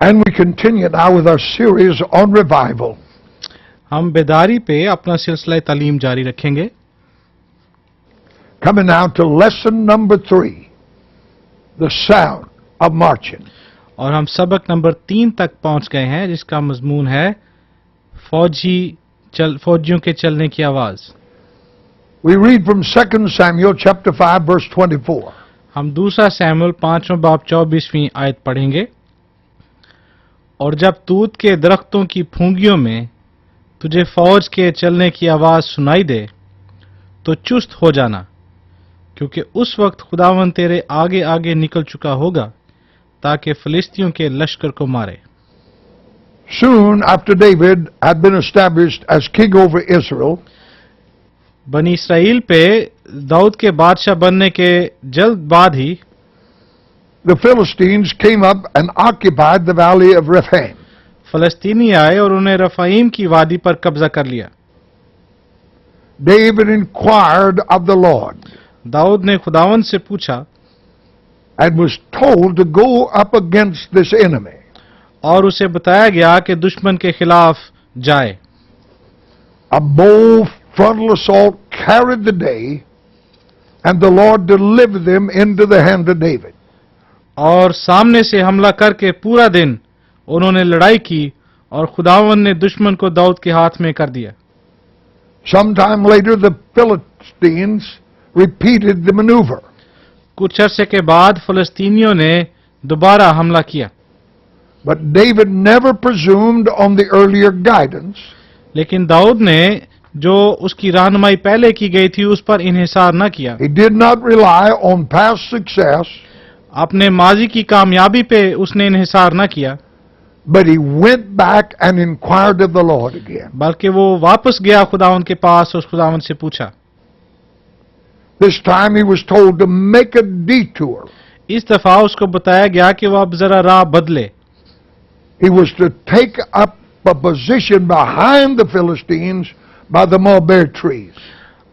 And we continue now with our series on revival. हम बेदारी पे अपना सिलसिला तालीम जारी रखेंगे। Coming now to lesson number 3, the sound of marching. और हम सबक नंबर 3 तक पहुंच गए हैं, जिसका मजमून है फौजियों के चलने की आवाज। We read from 2 Samuel chapter 5 verse 24. हम दूसरा सैमुएल 5वां बाब 24वीं आयत पढ़ेंगे। और जब तूत के दरख्तों की फूंगियों में तुझे फौज के चलने की आवाज सुनाई दे तो चुस्त हो जाना, क्योंकि उस वक्त खुदावन तेरे आगे आगे निकल चुका होगा ताकि फिलिस्तियों के लश्कर को मारे। Soon after David had been established as king over Israel, बनी इसराइल पे दाऊद के बादशाह बनने के जल्द बाद ही the Philistines came up and occupied the valley of Rephaim. फलस्तीनी आए और उन्हें रफाइम की वादी पर कब्जा कर लिया। David inquired of the Lord Dawood ने खुदावन से पूछा and was told to go up against this enemy. और उसे बताया गया कि दुश्मन के खिलाफ जाए। A bold frontal assault carried the day, and the Lord delivered them into the hand of David. और सामने से हमला करके पूरा दिन उन्होंने लड़ाई की और खुदावन ने दुश्मन को दाऊद के हाथ में कर दिया। Sometime later the Philistines repeated the maneuver. कुछ अरसे के बाद फलस्तीनियों ने दोबारा हमला किया, But David never presumed on the earlier guidance. लेकिन दाऊद ने जो उसकी रहनुमाई पहले की गई थी उस पर इन्हिसार न किया। He did not rely on past success, अपने माजी की कामयाबी पे उसने इन्हिसार न किया, but he went back and inquired of the Lord again. बल्कि वो वापस गया खुदावन के पास और खुदावन से पूछा। This time he was told to make a detour. इस दफा उसको बताया गया कि वो अब जरा राह बदले। He was to take up a position behind the Philistines by the mulberry trees.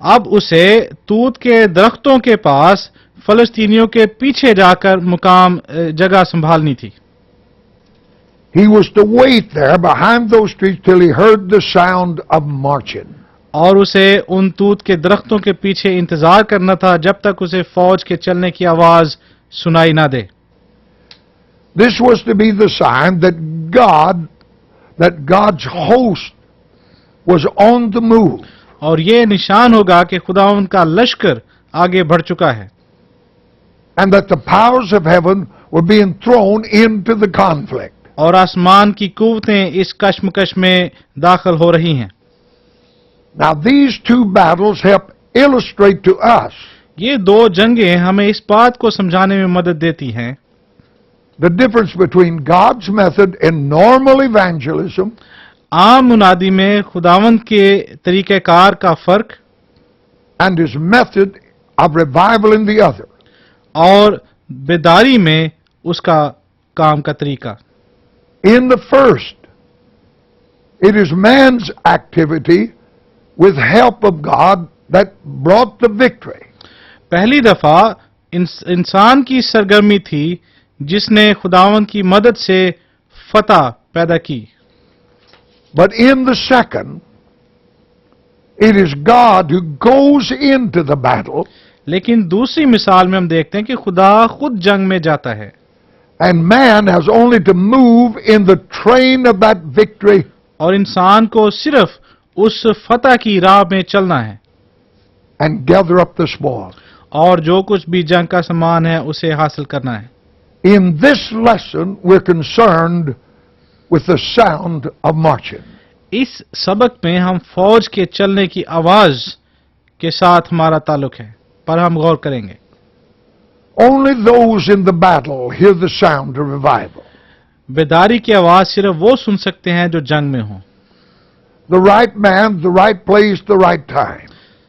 अब उसे तूत के दरख्तों के पास फलस्तीनियों के पीछे जाकर मुकाम जगह संभालनी थी। He was to wait there behind those trees till he heard the sound of marching. और उसे उन तूत के दरख्तों के पीछे इंतजार करना था जब तक उसे फौज के चलने की आवाज सुनाई ना दे। This was to be the sign that God's host was on the move. और ये निशान होगा कि खुदावंद का लश्कर आगे बढ़ चुका है। And that the powers of heaven were being thrown into the conflict. और आसमान की कुव्वतें इस कश्मकश में दाखिल हो रही हैं। Now these two battles help illustrate to us ये दो जंगें हमें इस बात को समझाने में मदद देती हैं the difference between God's method in normal evangelism आम मुनादी में खुदावंद के तरीक़ेकार का फर्क and his method of revival in the other. और बेदारी में उसका काम का तरीका। In the first, it is man's activity with help of God that brought the victory. पहली दफा इंसान की सरगर्मी थी जिसने खुदावंद की मदद से फतह पैदा की। But in the second, it is God who goes into the battle, लेकिन दूसरी मिसाल में हम देखते हैं कि खुदा खुद जंग में जाता है and man has only to move in the train of that victory और इंसान को सिर्फ उस फतह की राह में चलना है and gather up the spoil. और जो कुछ भी जंग का सामान है उसे हासिल करना है। In this lesson, we're concerned with the sound of marching. इस सबक में हम फौज के चलने की आवाज के साथ हमारा ताल्लुक है, पर हम गौर करेंगे। Only those in the battle hear the sound of revival. बेदारी की आवाज सिर्फ वो सुन सकते हैं जो जंग में हों। The right man, the right place, the right time.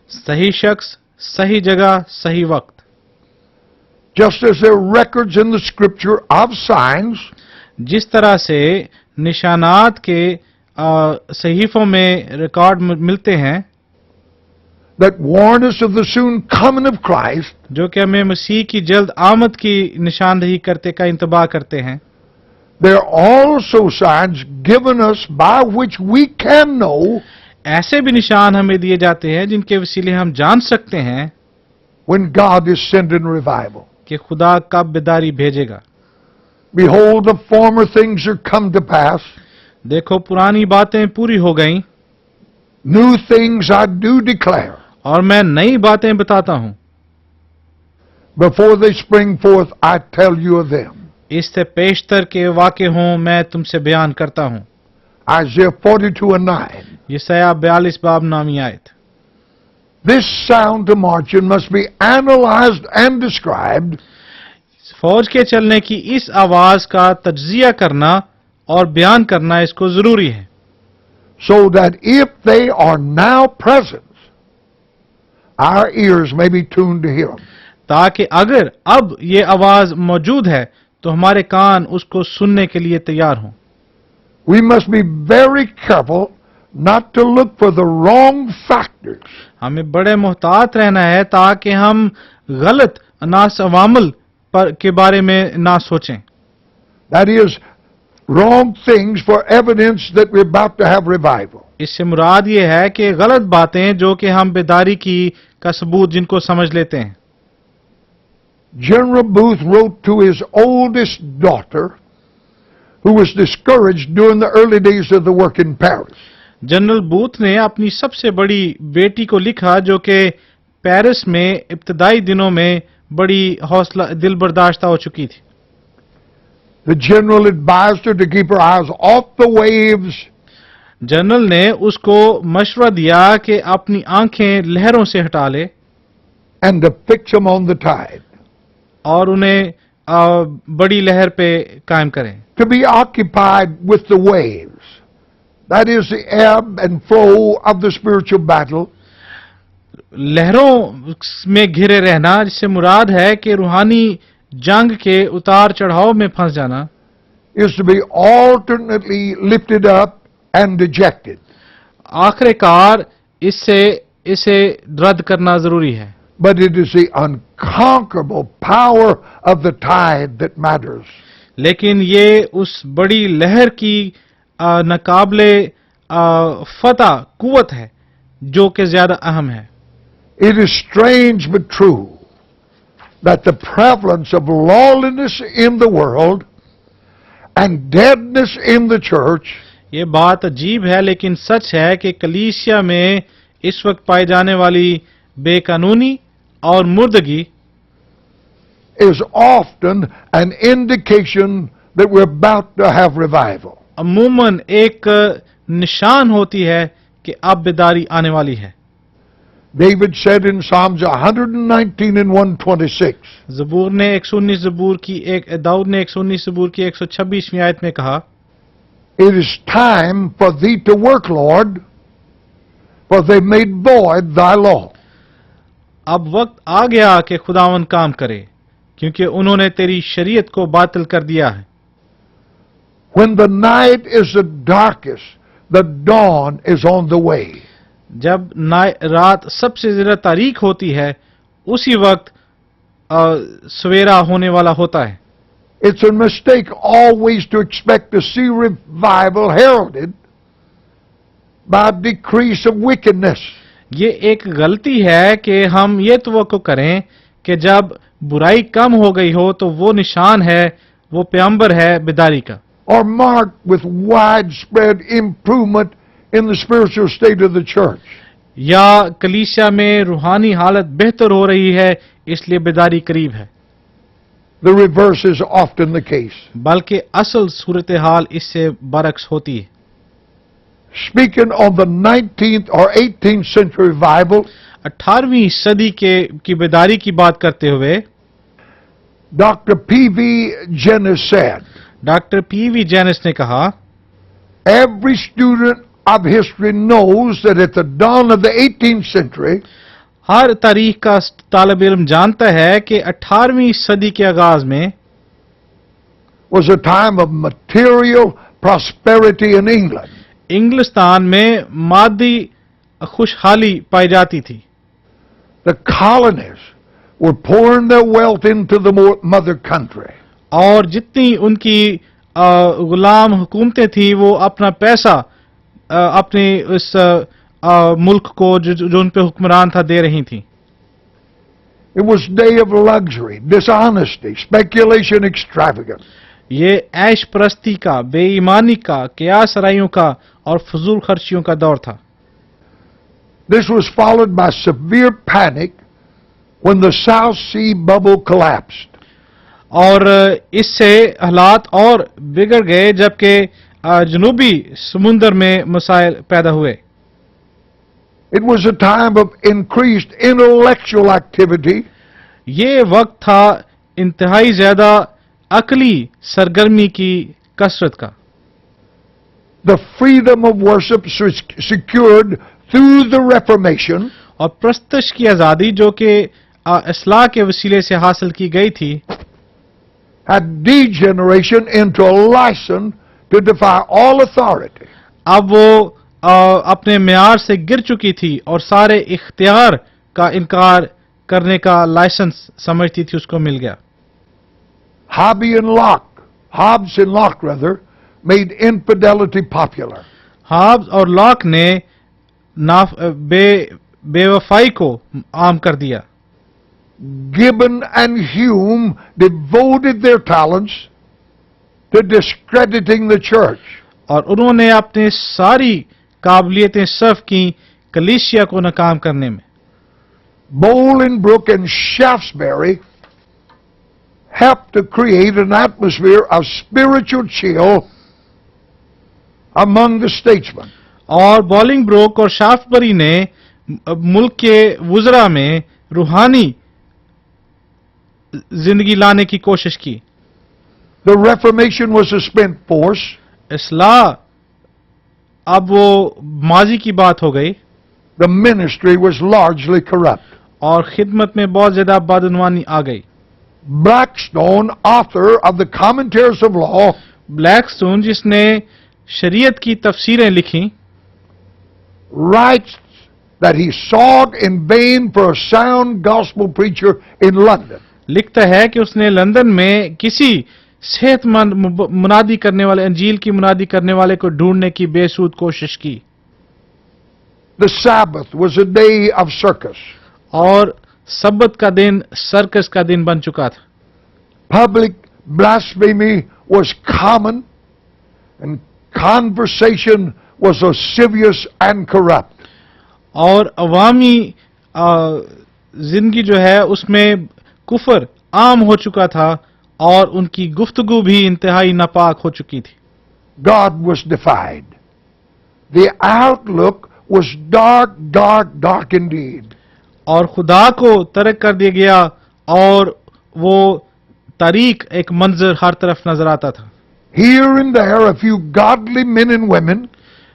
सही शख्स, सही जगह, सही वक्त। Just as there are records in the scripture of signs, जिस तरह से निशानात के सहीफों में रिकॉर्ड मिलते हैं that warn us of the soon coming of Christ, जो कि हमें मसीह की जल्द आमद की निशानदही करते का इंतबाह करते हैं। there are also signs given us by which we can know ऐसे भी निशान हमें दिए जाते हैं जिनके वसीले हम जान सकते हैं when God is sending revival. कि खुदा कब बेदारी भेजेगा। Behold, the former things are come to pass. देखो पुरानी बातें पूरी हो गईं New things I do declare. और मैं नई बातें बताता हूं। Before they spring forth, I tell you of them. इससे पेशतर के वाक़े हों मैं तुमसे बयान करता हूं। Isaiah 42:9. यशायाह 42 बाब नामी आयत। This sound to marching must be analyzed and described फौज के चलने की इस आवाज का तज्जिया करना और बयान करना इसको जरूरी है, so that if they are now present, our ears may be tuned to hear them. ताकि अगर अब ये आवाज मौजूद है तो हमारे कान उसको सुनने के लिए तैयार हों। We must be very careful not to look for the wrong factors हमें बड़े मोहतात रहना है ताकि हम गलत अनास अवामल पर के बारे में ना सोचें। that is, wrong things for evidence that we're about to have revival. इससे मुराद ये है कि गलत बातें जो कि हम बेदारी की का सबूत जिनको समझ लेते हैं। General Booth wrote to his oldest daughter, who was discouraged during the early days of the work in Paris. General booth ने अपनी सबसे बड़ी बेटी को लिखा जो कि पेरिस में इब्तदाई दिनों में बड़ी हौसला दिल बर्दाश्त हो चुकी थी। The general advised her to keep her eyes off the waves general ने उसको मशवरा दिया कि अपनी आंखें लहरों से हटा ले and to fix them on the tide, और उन्हें बड़ी लहर पे कायम करें। to be occupied with the waves, that is the ebb and flow of the spiritual battle, लहरों में घिरे रहना जिससे मुराद है कि रूहानी जंग के उतार चढ़ाव में फंस जाना, is to be alternately lifted up and dejected. आखिरकार इसे रद्द करना जरूरी है। But it is the unconquerable power of the tide that matters. लेकिन ये उस बड़ी लहर की नाकाबिले फतह कुवत है जो कि ज्यादा अहम है। It is strange but true that the prevalence of lawlessness in the world and deadness in the church ये बात अजीब है लेकिन सच है कि कलीसिया में इस वक्त पाई जाने वाली बेकानूनी और मुर्दगी is often an indication that we're about to have revival. अमूमन एक निशान होती है कि अब बेदारी आने वाली है। David said in Psalms 119 and 126, ज़बूर ने 119 ज़बूर की दाऊद ने 119 ज़बूर की 126वीं आयत में कहा, It is time for thee to work, Lord, for they made void thy law. अब वक्त आ गया कि खुदावन काम करे क्योंकि उन्होंने तेरी शरीयत को बातिल कर दिया है। When the night is the darkest, the dawn is on the way. जब रात सबसे ज्यादा तारीख होती है उसी वक्त सवेरा होने वाला होता है। It's a mistake always to expect to see revival heralded by decrease of wickedness. ये एक गलती है कि हम ये तवक्को करें कि जब बुराई कम हो गई हो तो वो निशान है, वो पैगंबर है बेदारी का, or marked with widespread improvement in the spiritual state of the church. या कलीसिया में रूहानी हालत बेहतर हो रही है इसलिए बेदारी करीब है। The reverse is often the case. बल्कि असल सूरत हाल इससे बरक्स होती है। Speaking on the 19th or 18th century revival, 18वीं सदी की बेदारी की बात करते हुए Dr. P.V. Jennis said, doctor P V Jennis ने कहा, every student of history knows that at the dawn of the 18th century, हर तारीख का तालिब इल्म जानता है कि 18वीं सदी के आगाज में was a time of material prosperity in England. इंग्लिस्तान में मादी खुशहाली पाई जाती थी। The colonists were pouring their wealth into the mother country. और जितनी उनकी गुलाम हुकूमतें थी वो अपना पैसा अपने इस मुल्क को जो उन पे हुक्मरान था दे रही थी। It was day of luxury, dishonesty, speculation, extravagance. ये ऐश परस्ती का, बेईमानी का, कियास राइयों का और फजूल खर्चियों का दौर था। This was followed by severe panic when the South Sea bubble collapsed. और इससे हालात और बिगड़ गए जबकि जनूबी समुंदर में मसाइल पैदा हुए। It was a time of increased intellectual activity. ये वक्त था इंतहाई ज्यादा अकली सरगर्मी की कसरत का। The freedom of worship secured through the Reformation और प्रस्तश की आजादी जो कि इस्लाह के वसीले से हासिल की गई थी, had degeneration into a license to defy all authority. अब वो अपने म्यार से गिर चुकी थी और सारे इख्तियार का इनकार करने का लाइसेंस समझती थी उसको मिल गया। Hobbes and Locke rather, made infidelity popular. Halves और लॉक ने बेवफाई को आम कर दिया। Gibbon and Hume devoted their talents to discrediting the church. और उन्होंने अपनी सारी काबिलियतें सर्फ की कलीसिया को नाकाम करने में। Bolingbroke and Shaftesbury helped to create an atmosphere of spiritual chill among the statesmen. और बॉलिंगब्रोक और शाफ्टबरी ने मुल्क के वुजरा में रूहानी जिंदगी लाने की कोशिश की। The Reformation was a spent force. इस्लाह अब वो माजी की बात हो गई। The ministry was largely corrupt. और खिदमत में बहुत ज्यादा बदनवानी आ गई। Blackstone, author of the Commentaries of Law, Blackstone जिसने शरीयत की तफसीरें लिखी, writes that he sought in vain for a sound gospel preacher in London. लिखता है कि उसने लंदन में किसी सेहतमंद मुनादी करने वाले, अंजील की मुनादी करने वाले को ढूंढने की बेसूद कोशिश की। The Sabbath was a day of circus. और सब्बत का दिन सर्कस का दिन बन चुका था। Public blasphemy was common, and conversation was lascivious and corrupt. और अवामी जिंदगी जो है उसमें कुफर आम हो चुका था और उनकी गुफ्तगू भी इंतहाई नापाक हो चुकी थी। God was defied. The outlook was dark, dark, dark indeed. और खुदा को तर्क कर दिया गया और वो तारीक एक मंजर हर तरफ नजर आता था। Here and there a few godly men and women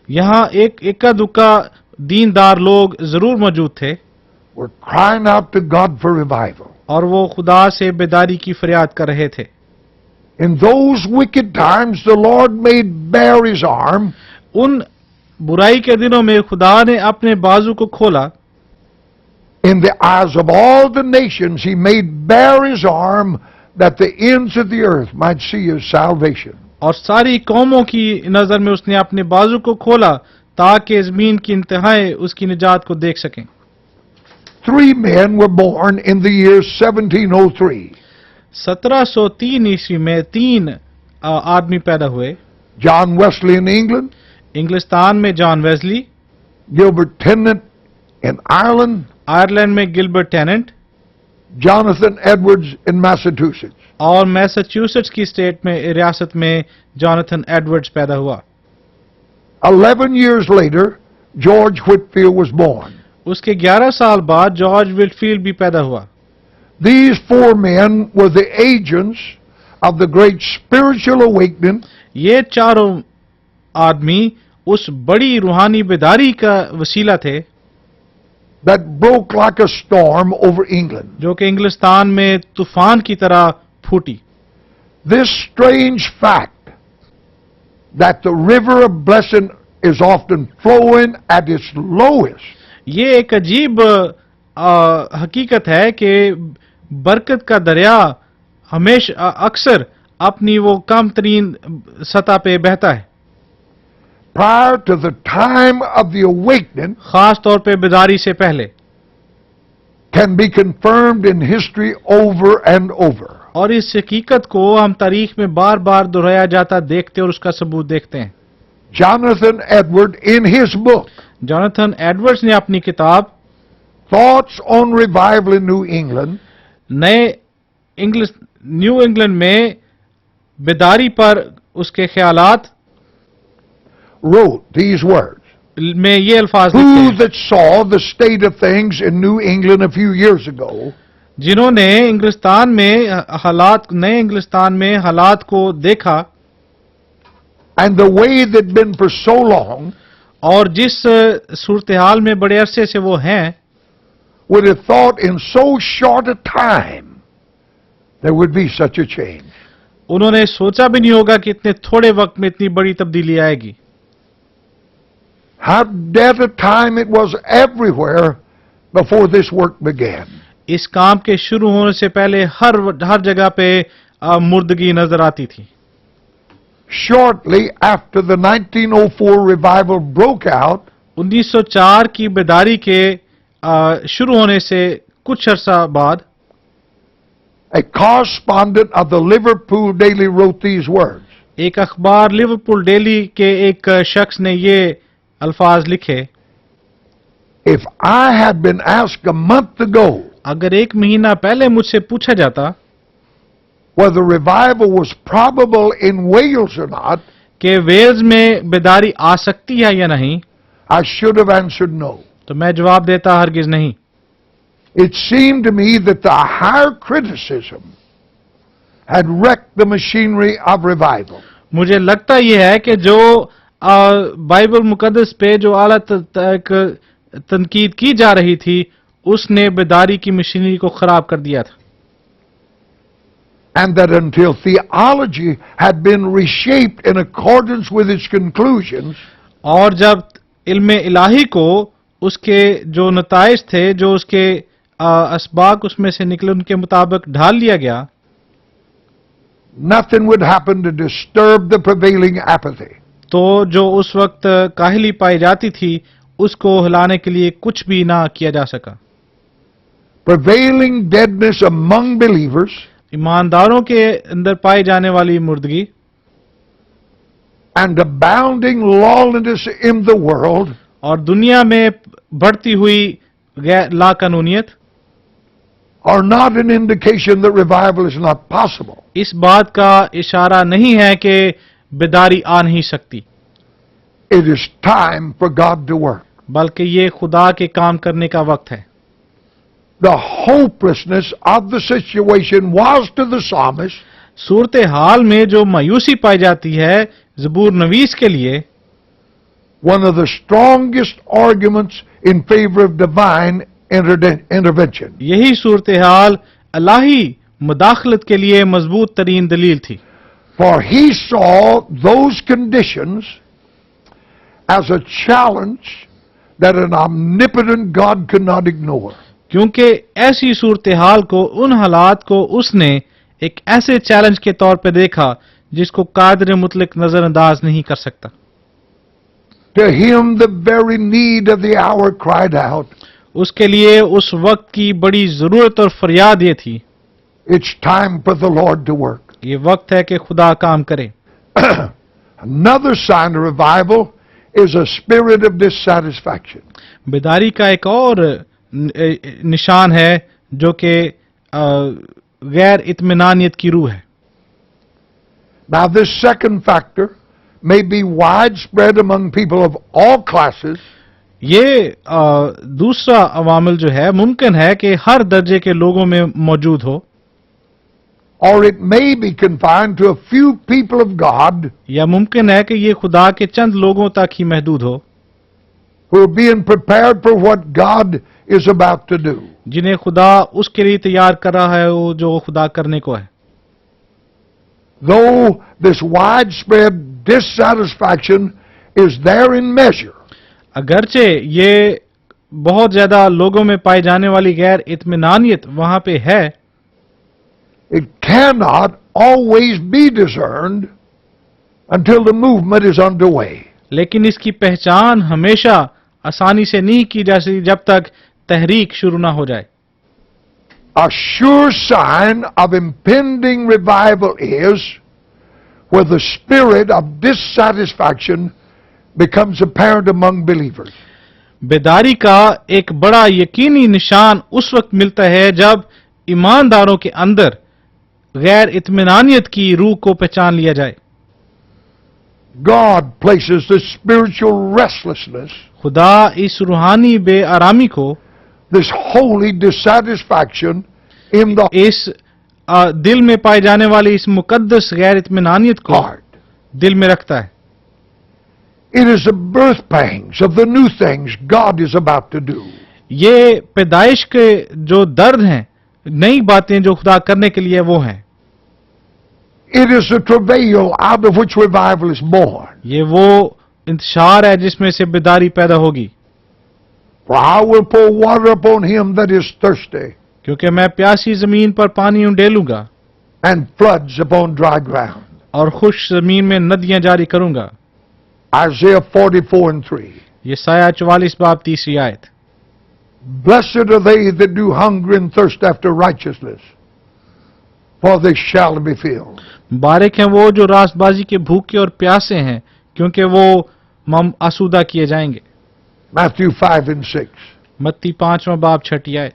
यहाँ एक इक्का दुक्का दीनदार लोग जरूर मौजूद थे were crying out to God for revival. और वो खुदा से बेदारी की फरियाद कर रहे थे। In those wicked times the Lord made bare his arm. उन बुराई के दिनों में खुदा ने अपने बाजू को खोला। In the eyes of all the nations he made bare his arm that the ends of the earth might see his salvation. और सारी कौमों की नजर में उसने अपने बाजू को खोला ताकि जमीन की इंतहाएं उसकी निजात को देख सकें। 3 men were born in the year 1703. 1703 ईस्वी में 3 आदमी पैदा हुए। John Wesley in England, इंग्लिस्तान में John Wesley, Gilbert Tennant in Ireland, Ireland में Gilbert Tennant, Jonathan Edwards in Massachusetts. और मैसाचुसेट्स की स्टेट में रियासत में जॉनथन एडवर्ड्स पैदा हुआ। 11 years later, George Whitfield was born. उसके 11 साल बाद जॉर्ज विटफील्ड भी पैदा हुआ। These 4 men were the agents of the great spiritual awakening ये चारों आदमी उस बड़ी रूहानी बेदारी का वसीला थे that broke like a storm over England. जो कि इंग्लिस्तान में तूफान की तरह फूटी। This strange fact that the river of blessing is often flowing at its lowest ये एक अजीब हकीकत है कि बरकत का दरिया हमेशा अक्सर अपनी वो कम तरीन सतह पे बहता है। prior to the time of the awakening खास तौर पे बेदारी से पहले, can be confirmed in history over and over. और इस हकीकत को हम तारीख में बार बार दोहराया जाता देखते और उसका सबूत देखते हैं। Jonathan Edward, in his book, Jonathan Edwards ने अपनी किताब Thoughts on Revival in New England, New England में बेदारी पर उसके ख्यालात wrote these words. में ये अल्फाज लिखे Who हैं, that saw the state of things in New England a few years ago, जिन्होंने इंग्लिस्तान में हालात, नए इंग्लिस्तान में हालात को देखा and the way they'd been for so long, और जिस सूरत हाल में बड़े अरसे से वो हैं, would have thought in so short a time there would be such a change. उन्होंने सोचा भी नहीं होगा कि इतने थोड़े वक्त में इतनी बड़ी तब्दीली आएगी। How dead a time it was everywhere before this work began. इस काम के शुरू होने से पहले हर जगह पे मुर्दगी नजर आती थी। Shortly after the 1904 revival broke out, 1904 की बेदारी के शुरू होने से कुछ अरसा बाद a correspondent of the Liverpool Daily wrote these words. एक अखबार लिवरपूल डेली के एक शख्स ने ये अल्फाज लिखे, If I had been asked a month ago अगर एक महीना पहले मुझसे पूछा जाता whether revival was probable in Wales or not, कि वेल्स में बेदारी आ सकती है या नहीं, I should have answered no. तो मैं जवाब देता हरगिज नहीं। It seemed to me that the higher criticism had wrecked the machinery of revival. मुझे लगता यह है कि जो बाइबल मुकद्दस पे जो आला तनकीद की जा रही थी उसने बेदारी की मशीनरी को खराब कर दिया था, And that until theology had been reshaped in accordance with its conclusions, और जब इल्म इलाही को उसके जो नताइज थे, जो उसके असबाक उसमें से निकले उनके मुताबिक ढाल लिया गया, nothing would happen to disturb the prevailing apathy. तो जो उस वक्त काहिली पाई जाती थी उसको हिलाने के लिए कुछ भी ना किया जा सका। Prevailing deadness among believers ईमानदारों के अंदर पाई जाने वाली मुर्दगी and abounding lawlessness in the world और दुनिया में बढ़ती हुई लाकानूनियत are not an indication that revival is not possible. इस बात का इशारा नहीं है कि बेदारी आ नहीं सकती, It is time for God to work. बल्कि ये खुदा के काम करने का वक्त है। The hopelessness of the situation was to the psalmist सूरत हाल में जो मायूसी पाई जाती है ज़बूर नवीस के लिए one of the strongest arguments in favor of divine intervention. यही सूरत हाल अल्लाही मुदाखलत के लिए मजबूत तरीन दलील थी। For he saw those conditions as a challenge that an omnipotent God could not ignore. क्योंकि ऐसी सूरत हाल को, उन हालात को उसने एक ऐसे चैलेंज के तौर पर देखा जिसको कादिर मुतलक नजरअंदाज नहीं कर सकता। To him the very need of the hour cried out, उसके लिए उस वक्त की बड़ी जरूरत और फरियाद ये थी, it's time for the Lord to work. ये वक्त है कि खुदा काम करे। Another sign of revival is a spirit of dissatisfaction. बेदारी का एक और निशान है जो कि गैर इत्मीनानियत की रूह है। Now this second factor may be widespread among people of all classes, ये दूसरा अवामिल जो है मुमकिन है कि हर दर्जे के लोगों में मौजूद हो, or it may be confined to a few people of God या मुमकिन है कि ये खुदा के चंद लोगों तक ही महदूद हो who are being prepared for what God is about to do. जिन्हें खुदा उसके लिए तैयार कर रहा है वो जो खुदा करने को है। Though this widespread dissatisfaction is there in measure, अगरचे ये बहुत ज्यादा लोगों में पाई जाने वाली गैर इत्मीनानियत वहां पे है, it cannot always be discerned until the movement is underway. लेकिन इसकी पहचान हमेशा आसानी से नहीं की जा सकती जब तक तहरीक शुरू ना हो जाए। A sure sign of impending revival is where the spirit of dissatisfaction becomes apparent among believers. बेदारी का एक बड़ा यकीनी निशान उस वक्त मिलता है जब ईमानदारों के अंदर गैर इत्मीनानियत की रूह को पहचान लिया जाए। God places this spiritual restlessness, खुदा इस रूहानी बेआरामी को, this holy dissatisfaction in the इस दिल में पाए जाने वाली इस मुकद्दस गैर इत्मीनानियत को heart. दिल में रखता है। It is the birth pangs of the new things God is about to do. ये पैदाइश के जो दर्द हैं, नई बातें जो खुदा करने के लिए वो हैं। It is the travail out of which revival is born. ये वो इंतशार है जिसमें से बेदारी पैदा होगी। For I will pour water upon him that is thirsty, क्योंकि मैं प्यासी जमीन पर पानी उंडेलूंगा and floods upon dry ground. और खुश जमीन में नदियां जारी करूंगा। Isaiah 44:3. ये साया 44 बाब 3 आयत। Blessed are they that do hunger and thirst after righteousness, for they shall be filled. मुबारक हैं वो जो रासबाजी के भूखे और प्यासे हैं, क्योंकि वो आसूदा किए जाएंगे। Matthew 5:6. मत्ती 5 बाब 6 आयत।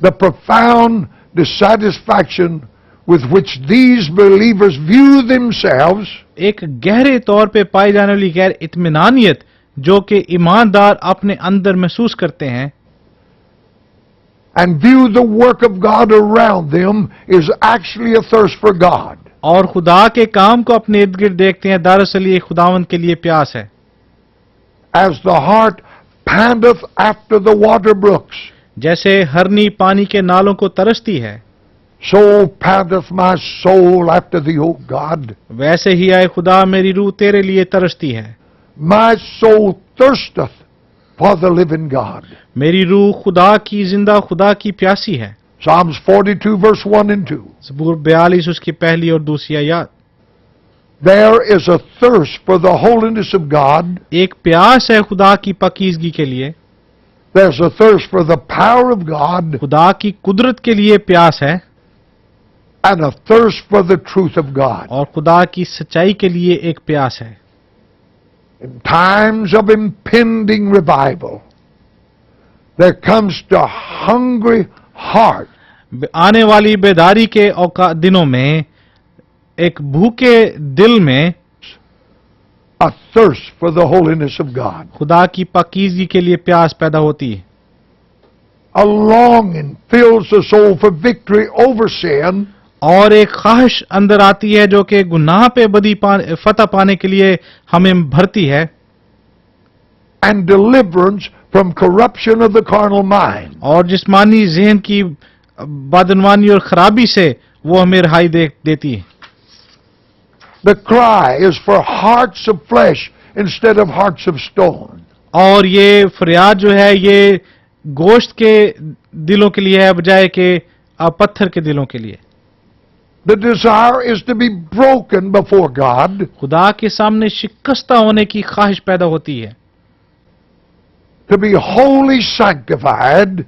The profound dissatisfaction with which these believers view themselves एक गहरे तौर पे पाई जाने वाली गैर इत्मीनानियत जो कि ईमानदार अपने अंदर महसूस करते हैं and view the work of God around them is actually a thirst for God. और खुदा के काम को अपने इर्द गिर्द देखते हैं, दरअसल ये खुदावंद के लिए प्यास है। As the heart panteth after the water brooks, जैसे हरनी पानी के नालों को तरसती है, so panteth my soul after thee, O God. वैसे ही आए खुदा मेरी रूह तेरे लिए तरसती है। My soul thirsteth for the living God. मेरी रूह खुदा की जिंदा खुदा की प्यासी है। Psalms 42:1 and 2. ज़बूर 42 उसकी पहली और दूसरी आयत। There is a thirst for the holiness of God. एक प्यास है खुदा की पाकीज़गी के लिए। There's a thirst for the power of God खुदा की कुदरत के लिए प्यास है and a thirst for the truth of God. और खुदा की सच्चाई के लिए एक प्यास है। In times of impending revival, there comes to hungry heart आने वाली बेदारी के दिनों में एक भूखे दिल में a thirst for the holiness of God. खुदा की पाकीज़गी के लिए प्यास पैदा होती है। A longing fills the soul for victory over sin और एक ख्वाहिश अंदर आती है जो कि गुनाह पे फतह पाने के लिए हमें भरती है and deliverance from corruption of the carnal mind. और जिस्मानी ज़हन की बदनवानी और खराबी से वो हमें रिहाई देती है। The cry is for hearts of flesh instead of hearts of stone. और ये फरियाद जो है ये गोश्त के दिलों के लिए है बजाय के पत्थर के दिलों के लिए। The desire is to be broken before God, खुदा के सामने शिकस्ता होने की ख्वाहिश पैदा होती है, to be wholly sanctified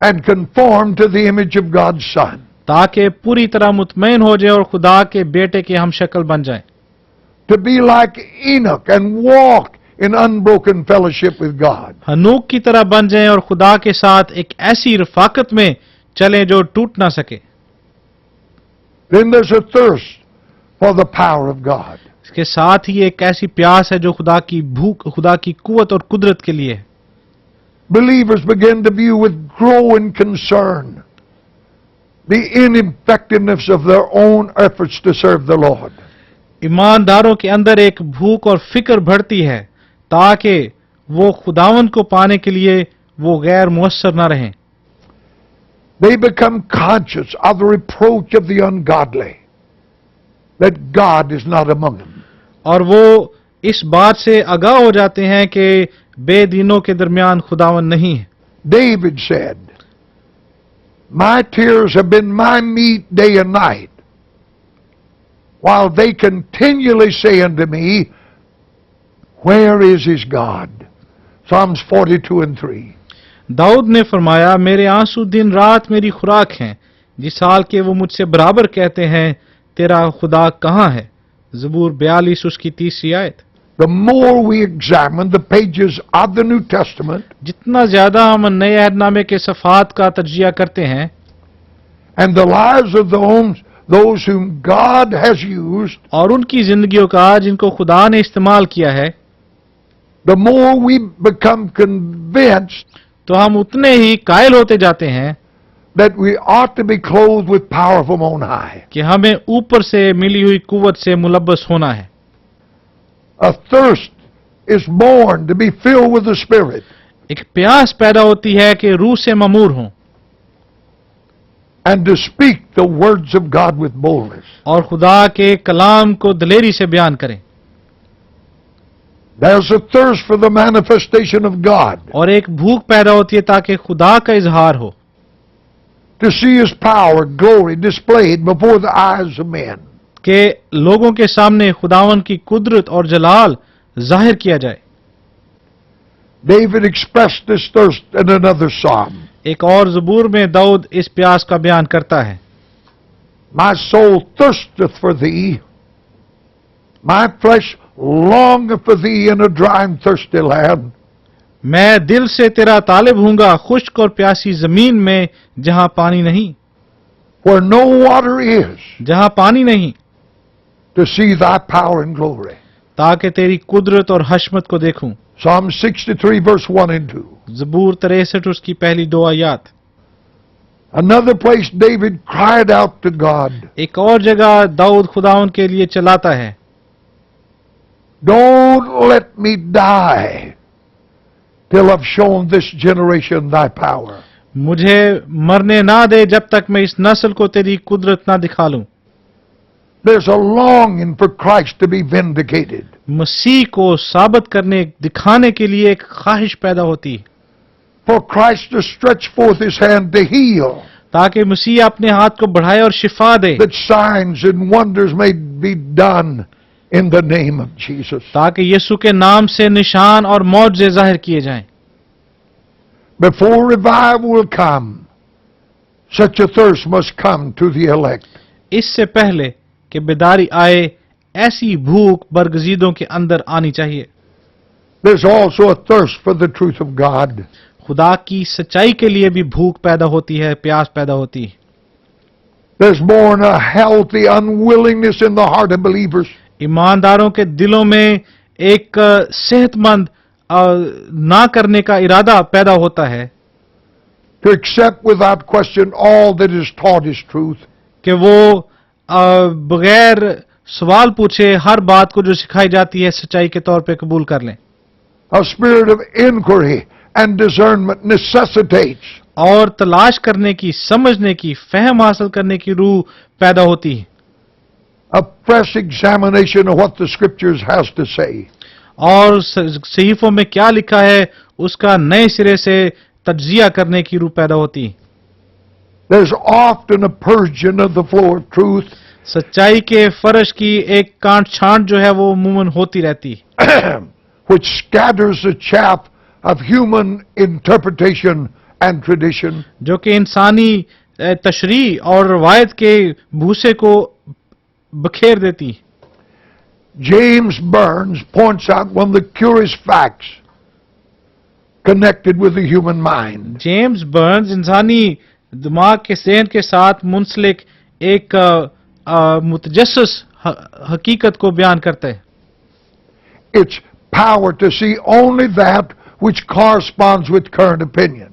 and conformed to the image of God's Son. ताकि पूरी तरह मुतमईन हो जाए और खुदा के बेटे के हम शक्ल बन जाएं। To be like Enoch and walk in unbroken fellowship with God. हनूक की तरह बन जाएं और खुदा के साथ एक ऐसी रफाकत में चलें जो टूट ना सके। Then there's a thirst for the power of God. इसके साथ ही एक ऐसी प्यास है जो खुदा की भूख, खुदा की कुवत और कुदरत के लिए है। Believers begin to view with growing concern the ineffectiveness of their own efforts to serve the Lord. ईमानदारों के अंदर एक भूख और फिक्र बढ़ती है ताकि वो खुदावंद को पाने के लिए वो गैर मुअस्सर न रहें। They become conscious of the reproach of the ungodly, that God is not among them. और वो इस बात से आगाह हो जाते हैं कि बेदीनों के दरमियान खुदावंद नहीं है। David said, My tears have been my meat day and night, while they continually say unto me, where is his God? Psalms 42:3. Dawood ने फरमाया, मेरे आंसू दिन रात मेरी खुराक हैं, जिस हाल के वो मुझसे बराबर कहते हैं, तेरा खुदा कहाँ है? ज़बूर 42 उसकी 30वीं आयत। The more we examine the pages of the New Testament जितना ज्यादा हम नए अहदनामे के सफ़ात का तज्जिया करते हैं and the lives of those whom God has used, और उनकी जिंदगियों का जिनको खुदा ने इस्तेमाल किया है, the more we become convinced तो हम उतने ही कायल होते जाते हैं that we ought to be clothed with power from on high. कि हमें ऊपर से मिली हुई कुव्वत से मुलब्बस होना है। A thirst is born to be filled with the Spirit एक प्यास पैदा होती है कि रूह से ममूर हों and to speak the words of God with boldness. और खुदा के कलाम को दिलेरी से बयान करें। There's a thirst for the manifestation of God, और एक भूख पैदा होती है ताकि खुदा का इजहार हो, to see His power, glory displayed before the eyes of men. कि लोगों के सामने खुदावन की कुदरत और जलाल जाहिर किया जाए। David expressed this thirst in another psalm. एक और ज़बूर में दाऊद इस प्यास का बयान करता है, My soul thirsteth for thee, my flesh longeth for thee in a dry and thirsty land. मैं दिल से तेरा तालिब हूंगा खुश्क और प्यासी जमीन में, जहां पानी नहीं, Where no water is, जहां पानी नहीं, to see thy power and glory. ताकि तेरी कुदरत और हशमत को देखूं। Psalm 63 verse 1 and 2. ज़बूर 63 उसकी पहली 2 आयत। Another place David cried out to God, एक और जगह दाऊद खुदावन के लिए चलाता है, don't let me die till I've shown this generation thy power. मुझे मरने ना दे जब तक मैं इस नस्ल को तेरी कुदरत ना दिखा लूं। There's a longing for Christ to be vindicated. मसीह को साबित करने दिखाने के लिए एक ख्वाहिश पैदा होती है, For Christ to stretch forth his hand to heal, ताकि मसीह अपने हाथ को बढ़ाए और शिफा दे, that signs and wonders may be done in the name of Jesus. ताकि यीशु के नाम से निशान और मौजज़े जाहिर किए जाएं। Before revival will come, such a thirst must come to the elect. इससे पहले कि बेदारी आए, ऐसी भूख बरगजीदों के अंदर आनी चाहिए। There's also a thirst for the truth of God. खुदा की सच्चाई के लिए भी भूख पैदा होती है, प्यास पैदा होती है। There's born a healthy unwillingness in the heart of believers ईमानदारों के दिलों में एक सेहतमंद ना करने का इरादा पैदा होता है to accept without question all that is taught is truth. कि वो बगैर सवाल पूछे हर बात को जो सिखाई जाती है सच्चाई के तौर पे कबूल कर लें। A spirit of inquiry and discernment necessitates और तलाश करने की, समझने की, फहम हासिल करने की रूह पैदा होती है a fresh examination of what the scriptures has to say. और सहीफों में क्या लिखा है उसका नए सिरे से तज्जिया करने की रूह पैदा होती है। There's often a purging of the flow of truth सच्चाई के फर्श की एक कांट छांट जो है वो अमूमन होती रहती है which scatters the chaff of human interpretation and tradition. जो कि इंसानी तशरीह और रवायत के भूसे को बखेर देती है। James Burns points out one of the curious facts connected with the human mind. James Burns इंसानी दिमाग के सेहत के साथ मुंसलिक एक मुतजस्सिस हकीकत को बयान करता है। Its power to see only that which corresponds with current opinion.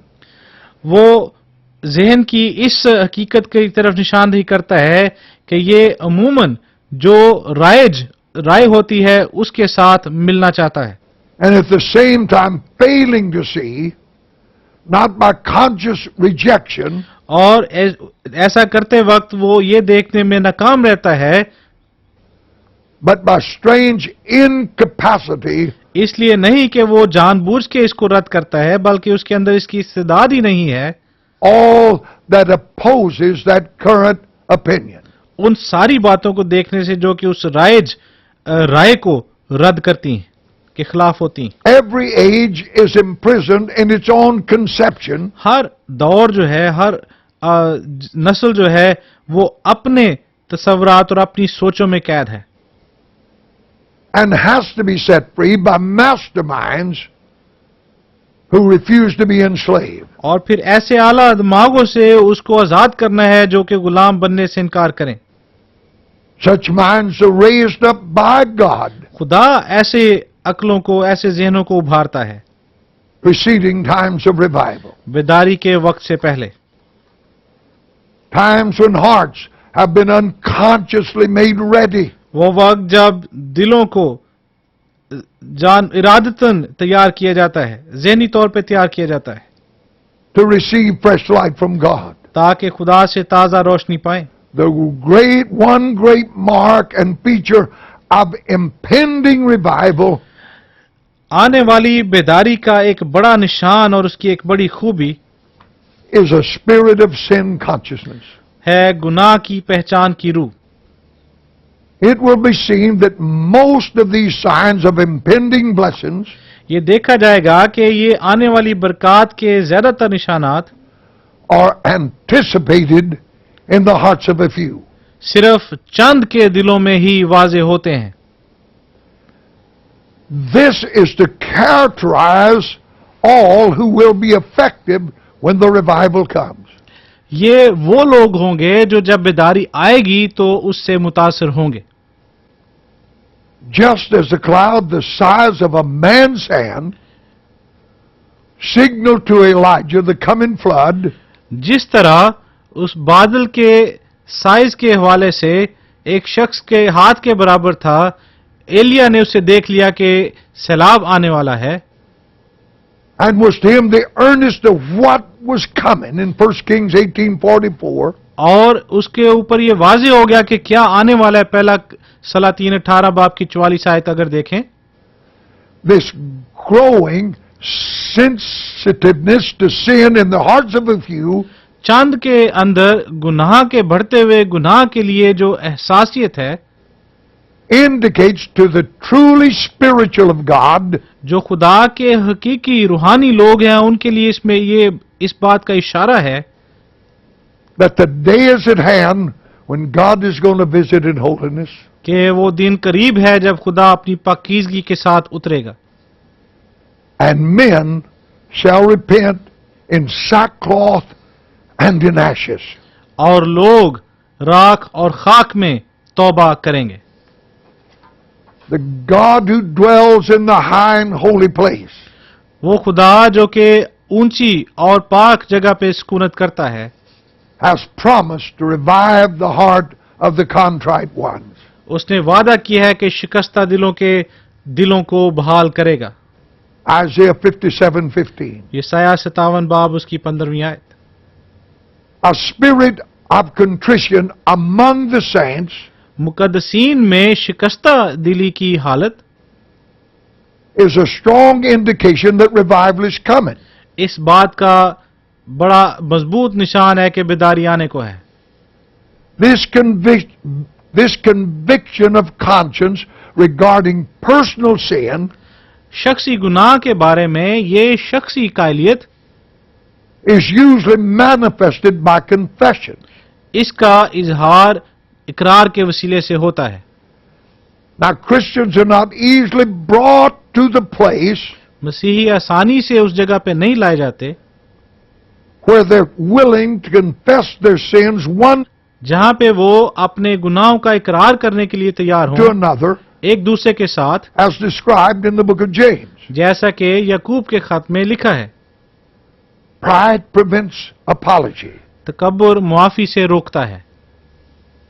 वो ज़हन की इस हकीकत की तरफ निशानदेही करता है कि ये अमूमन जो राय होती है उसके साथ मिलना चाहता है, And at the same time failing to see, not by conscious rejection, और ऐसा करते वक्त वो ये देखने में नाकाम रहता है, but by strange incapacity इसलिए नहीं कि वो जानबूझ के इसको रद्द करता है, बल्कि उसके अंदर इसकी इस्तेदाद ही नहीं है। all that opposes that current opinion. उन सारी बातों को देखने से जो कि उस राय को रद्द करती हैं, के खिलाफ होती हैं। Every age is imprisoned in its own conception, हर दौर जो है, हर नस्ल जो है, वो अपने तसव्वुरात और अपनी सोचों में कैद है, and has to be set free by masterminds who refuse to be enslaved. और फिर ऐसे आला दिमागों से उसको आजाद करना है जो कि गुलाम बनने से इनकार करें। Such minds are raised up by God, खुदा ऐसे अक्लों को, ऐसे जहनों को उभारता है preceding times of revival. बेदारी के वक्त से पहले, Times when hearts have been unconsciously made ready वो वक्त जब दिलों को इरादतन तैयार किया जाता है, ज़हनी तौर पे तैयार किया जाता है to receive fresh light from God. ताकि खुदा से ताज़ा रोशनी पाएं। The one great mark and feature of impending revival आने वाली बेदारी का एक बड़ा निशान और उसकी एक बड़ी खूबी is a spirit of sin consciousness. है गुनाह की पहचान की रूह। It will be seen that most of these signs of impending blessings ये देखा जाएगा कि ये आने वाली बरकत के ज्यादातर निशानात are anticipated in the hearts of a few. सिर्फ चंद के दिलों में ही वाजे होते हैं। This is to characterize all who will be effective when the revival comes. ये वो लोग होंगे जो जब बेदारी आएगी तो उससे मुतासिर होंगे। Just as a cloud the size of a man's hand signaled to Elijah the coming flood, जिस तरह उस बादल के साइज के हवाले से एक शख्स के हाथ के बराबर था, एलिया ने उसे देख लिया कि सैलाब आने वाला है, and was to him the earnest of what was coming in 1 Kings 18:44. और उसके ऊपर ये वाज़ेह हो गया कि क्या आने वाला है। पहला सलातीन 18 बाब की 44 आयत अगर देखें, This growing sensitiveness to sin in the hearts of a few चांद के अंदर गुनाह के बढ़ते हुए गुनाह के लिए जो एहसासियत है, indicates to the truly spiritual of God जो खुदा के हकीकी रूहानी लोग हैं, उनके लिए इसमें ये इस बात का इशारा है that the day is at hand when God is going to visit in holiness, कि वो दिन करीब है जब खुदा अपनी पाकीज़गी के साथ उतरेगा and men shall repent in sackcloth and in ashes. और लोग राख और खाक में तौबा करेंगे। The God who dwells in the high and holy place वो खुदा जो कि ऊंची और पाक जगह पे सुकूनत करता है, has promised to revive the heart of the contrite ones. उसने वादा किया है कि शिकस्ता दिलों को बहाल करेगा। Isaiah 57:15. यशायाह 57 बाब उसकी 15वीं आयत। A spirit of contrition among the saints मुकद्दसीन में शिकस्ता दिली की हालत is a strong indication that revival is coming. इस बात का बड़ा मजबूत निशान है कि बेदारी आने को है। This conviction of conscience regarding personal sin शख्सी गुनाह के बारे में ये शख्सी कायलियत is usually manifested by confession. इसका इजहार इकरार के वसीले से होता है। Now Christians are not easily brought to the place मसीही आसानी से उस जगह पे नहीं लाए जाते where they're willing to confess their sins one जहां पे वो अपने गुनाहों का इकरार करने के लिए तैयार to हों another, एक दूसरे के साथ, as described in the book of James. जैसा कि याकूब के खत में लिखा है। Pride prevents apology. तकब्बुर मुआफी से रोकता है,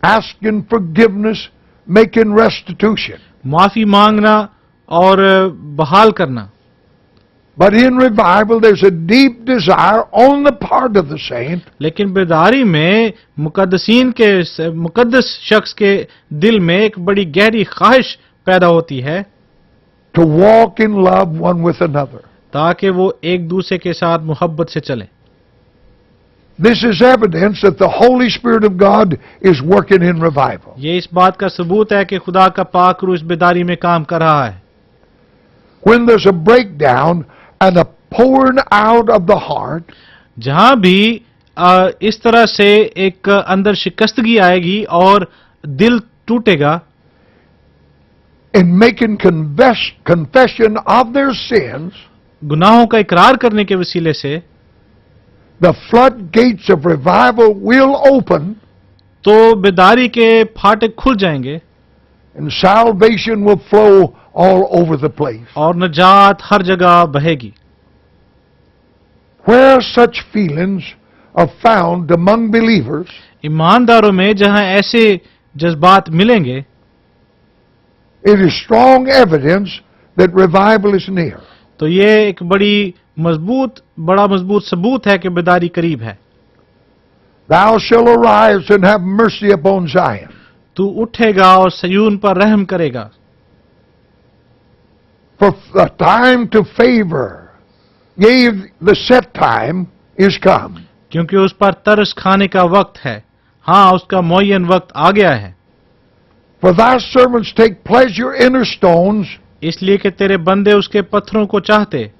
Asking forgiveness, making restitution. मुआफी मांगना और बहाल करना। But in revival there's a deep desire on the part of the saint लेकिन बेदारी में मुकद्दस शख्स के दिल में एक बड़ी गहरी ख्वाहिश पैदा होती है to walk in love one with another. ताकि वो एक दूसरे के साथ मोहब्बत से चलें। This is evidence that the Holy Spirit of God is working in revival. ये इस बात का सबूत है कि खुदा का पाक रूह इस बेदारी में काम कर रहा है। When there's a breakdown and a pouring out of the heart, जहां भी इस तरह से एक अंदर शिकस्तगी आएगी और दिल टूटेगा, in making confession of their sins, गुनाहों का इकरार करने के वसीले से, the floodgates of revival will open तो बेदारी के फाटक खुल जाएंगे and salvation will flow all over the place. और नजात हर जगह बहेगी। Where such feelings are found among believers, ईमानदारों में जहां ऐसे जज्बात मिलेंगे, it is strong evidence that revival is near. तो ये एक बड़ा मजबूत सबूत है कि बेदारी करीब है। Thou shalt arise and have mercy upon Zion. तू उठेगा और सयून पर रहम करेगा। For the time to favor, yea, the set time is come. क्योंकि उस पर तरस खाने का वक्त है, हाँ उसका मुअय्यन वक्त आ गया है। For thy servants take pleasure in her stones, इसलिए कि तेरे बंदे उसके पत्थरों को चाहते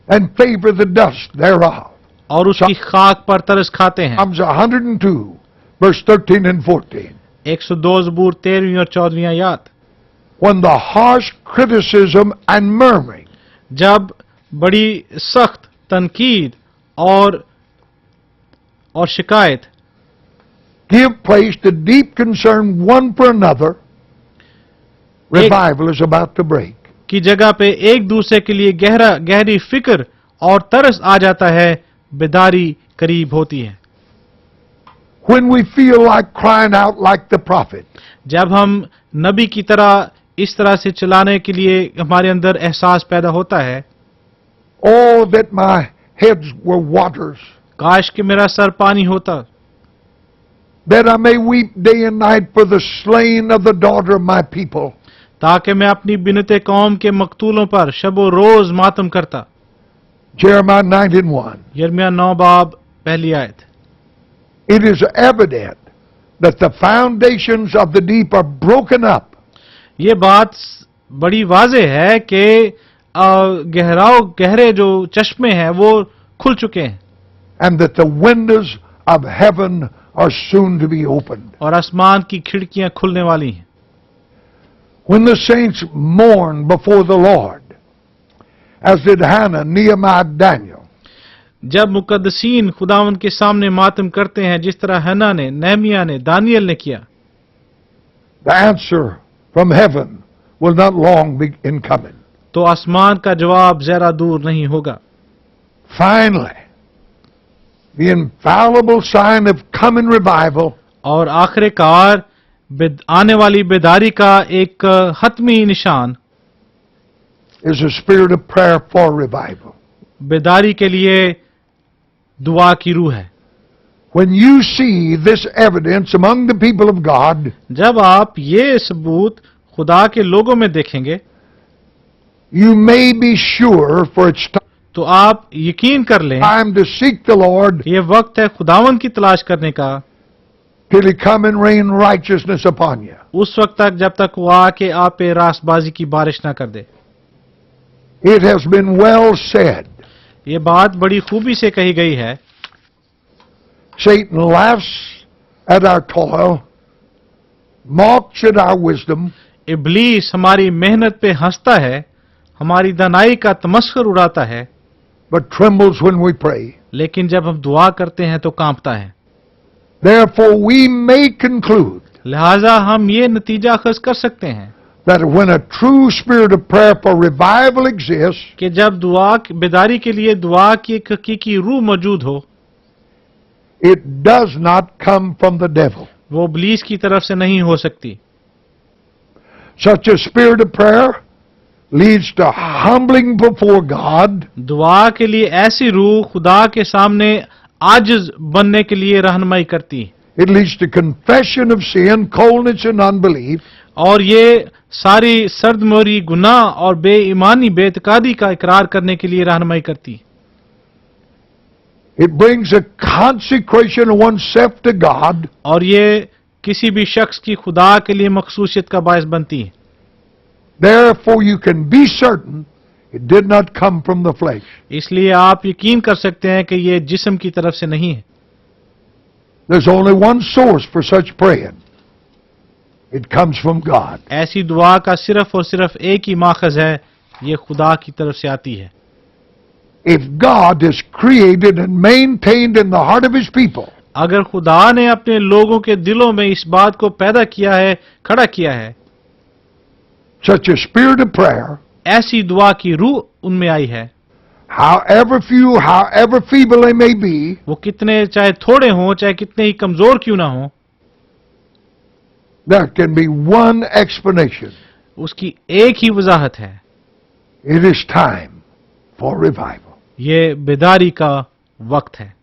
and favor the dust thereof. और उसकी खाक पर तरस खाते हैं। Psalms 102, verse 13 and 14. 102 ज़बूर 13वीं और 14वीं आयत। When the harsh criticism and murmuring जब बड़ी सख्त तनकीद और शिकायत give place to deep concern one for another, revival is about to break. की जगह पे एक दूसरे के लिए गहरी फिक्र और तरस आ जाता है, बेदारी करीब होती है। When we feel like crying out like the prophet, जब हम नबी की तरह इस तरह से चलाने के लिए हमारे अंदर एहसास पैदा होता है, oh that my heads were waters, काश कि मेरा सर पानी होता, that I may weep day and night for the slain of the daughter of my people. ताकि मैं अपनी बिनते कौम के मकतूलों पर शबो रोज मातम करता। Jeremiah 9:1. यिर्मयाह 9 बाब पहली आयत। It is evident that the foundations of the deep are broken up, ये बात बड़ी वाज़ेह है कि गहरे जो चश्मे हैं वो खुल चुके हैं and that the windows of heaven are soon to be opened. और आसमान की खिड़कियां खुलने वाली हैं। When the saints mourn before the Lord, as did Hannah, Nehemiah, Daniel, जब मुकद्दसीन खुदावंद के सामने मातम करते हैं, जिस तरह हन्ना ने, नेहमिया ने, दानियल ने किया, the answer from heaven will not long be in coming. तो आसमान का जवाब जरा दूर नहीं होगा। Finally, the infallible sign of coming revival और आखिरकार आने वाली बेदारी का एक हतमी निशान is a spirit of prayer for revival. बेदारी के लिए दुआ की रूह है। When you see this evidence among the people of God, जब आप ये सबूत खुदा के लोगों में देखेंगे, you may be sure for its तो आप यकीन कर लें time to seek the Lord ये वक्त है खुदावन की तलाश करने का, till He come and rain righteousness upon you. उस वक्त तक जब तक वो आके आप पे रास्तबाजी की बारिश ना कर दे। It has been well said. ये बात बड़ी खूबी से कही गई है। Satan laughs at our toil, mocks at our wisdom, इब्लीस हमारी मेहनत पे हंसता है, हमारी दानाई का तमस्खुर उड़ाता है, but trembles when we pray. लेकिन जब हम दुआ करते हैं तो कांपता है। Therefore we may conclude लिहाजा हम ये नतीजा अखज़ कर सकते हैं that when a true spirit of prayer for revival exists, कि जब बेदारी के लिए दुआ की एक हकीकी रूह मौजूद हो, it does not come from the devil. वो इब्लीस की तरफ से नहीं हो सकती। Such a spirit of prayer leads to humbling before God, दुआ के लिए ऐसी रूह खुदा के सामने आजिज बनने के लिए रहनुमाई करती है। it leads to confession of sin, coldness and unbelief, और ये सारी सर्दमोरी गुनाह और बेईमानी बेतकादी का इकरार करने के लिए रहनुमाई करती है। It brings a consecration of oneself to God. और ये किसी भी शख्स की खुदा के लिए मखसूसियत का बायस बनती है। Therefore you can be certain it did not come from the flesh. इसलिए आप यकीन कर सकते हैं कि ये जिस्म की तरफ से नहीं है। There's only one source for such praying. It comes from God. ऐसी दुआ का सिर्फ और सिर्फ एक ही माखज है, ये खुदा की तरफ से आती है। If God is created and maintained in the heart of His people, अगर खुदा ने अपने लोगों के दिलों में इस बात को पैदा किया है, खड़ा किया है, such a spirit of prayer, ऐसी दुआ की रूह उनमें आई है, however few, however feeble they may be, वो कितने चाहे थोड़े हों, चाहे कितने ही कमजोर क्यों ना हों, there can be one explanation. उसकी एक ही वजाहत है, It is time for revival. ये बेदारी का वक्त है।